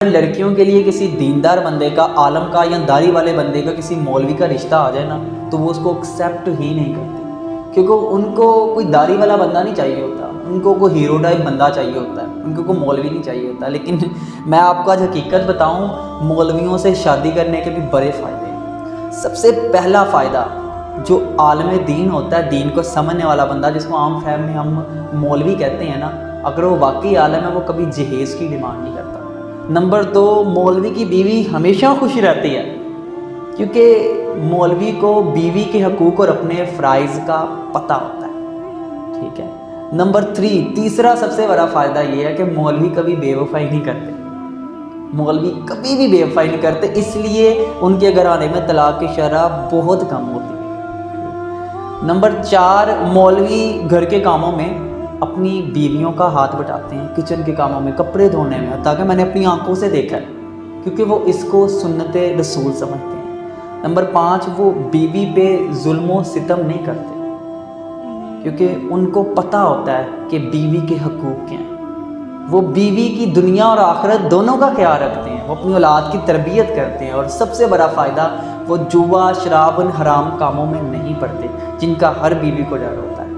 لڑکیوں کے لیے کسی دیندار بندے کا، عالم کا یا داڑھی والے بندے کا کسی مولوی کا رشتہ آ جائے نا تو وہ اس کو ایکسیپٹ ہی نہیں کرتے، کیونکہ ان کو کوئی داڑھی والا بندہ نہیں چاہیے ہوتا، ان کو کوئی ہیرو ٹائپ بندہ چاہیے ہوتا ہے، ان کو کوئی مولوی نہیں چاہیے ہوتا۔ لیکن میں آپ کو آج حقیقت بتاؤں، مولویوں سے شادی کرنے کے بھی بڑے فائدے ہیں۔ سب سے پہلا فائدہ، جو عالم دین ہوتا ہے، دین کو سمجھنے والا بندہ، جس کو عام فہم میں ہم مولوی کہتے ہیں نا، اگر وہ واقعی عالم ہے وہ کبھی جہیز کی ڈیمانڈ نہیں کرتا۔ نمبر 2، مولوی کی بیوی ہمیشہ خوش رہتی ہے، کیونکہ مولوی کو بیوی کے حقوق اور اپنے فرائض کا پتہ ہوتا ہے، ٹھیک ہے۔ نمبر 3، تیسرا سب سے بڑا فائدہ یہ ہے کہ مولوی کبھی بے وفائی نہیں کرتے، مولوی کبھی بھی بے وفائی نہیں کرتے، اس لیے ان کے گھرانے میں طلاق کی شرح بہت کم ہوتی ہے۔ نمبر 4، مولوی گھر کے کاموں میں اپنی بیویوں کا ہاتھ بٹاتے ہیں، کچن کے کاموں میں، کپڑے دھونے میں، تاکہ میں نے اپنی آنکھوں سے دیکھا ہے، کیونکہ وہ اس کو سنت رسول سمجھتے ہیں۔ نمبر 5، وہ بیوی پہ ظلم و ستم نہیں کرتے، کیونکہ ان کو پتہ ہوتا ہے کہ بیوی کے حقوق کیا ہیں، وہ بیوی کی دنیا اور آخرت دونوں کا خیال رکھتے ہیں، وہ اپنی اولاد کی تربیت کرتے ہیں، اور سب سے بڑا فائدہ، وہ جوا، شراب، ان حرام کاموں میں نہیں پڑتے جن کا ہر بیوی کو ڈر ہوتا ہے۔